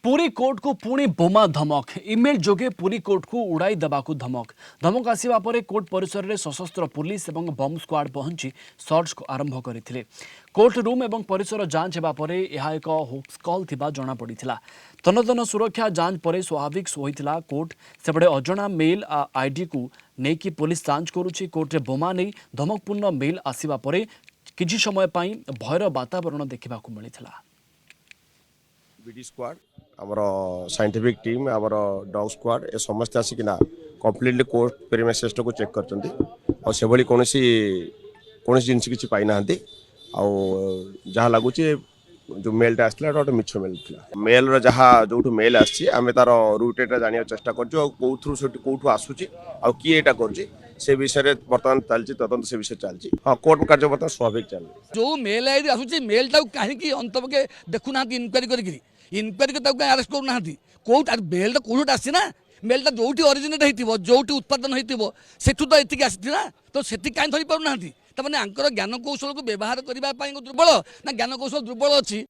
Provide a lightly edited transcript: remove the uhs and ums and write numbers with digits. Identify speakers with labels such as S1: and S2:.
S1: Puri court को पुणी बोमा धमक इमेल जोगे पुरी कोर्ट को उड़ाई देवाकू धमक आसिबा परे कोर्ट परिसर में सशस्त्र पुलिस और बम स्क्वाड पहुंची सर्च आरंभ करथिले। कोर्ट रूम और परिसर जांच हेबा परे यह एक होक्स कॉल थिबा जणा पड़िथिला। तनतन सुरक्षा जांच परे स्वाभाविक होइथिला कोर्ट सेपटे अजणा मेल आईडी को नेकी पुलिस जांच करुछि। कोर्ट रे बोमा नहीं धमकपूर्ण मेल आसिबा परे किछि समय पई भयर वातावरण देखिबाकू मिलिथिला।
S2: बीडी स्क्वाड आमर साइंटिफिक टीम आमर डॉग स्क्वाड ए समस्त आसिकिना कंप्लीटली कोर्ट पेरिमेटर को चेक करचंती और से भली कोनोसी जिनस किछि पाई नाहंती आ जहाँ लगुच जो मेलटा आसला गोटे मिछ मेल था मेल रहा जो मेल आसी आम तार रूट एटा जानिया चेष्टा कौटू आसूची आ किए एटा करुच्ची से विषय में बर्तमान चलती तदंत से विषय चलती। हाँ कोर्ट कार्य बर्तमान स्वाभाविक चल
S3: जो मेल आई आसूची मेल टाक कहीं अंतके देखुना इनक्वारी कर अरेस्ट करूना कौट मेल कौट आसी ना मेलटा जो अरिजिनेट हो उत्पादन होठू तो ये आसी ना तो से कहीं धरी पार ना ज्ञान कौशल को व्यवहार करने दुर्बल ना ज्ञान कौशल दुर्बल अच्छी।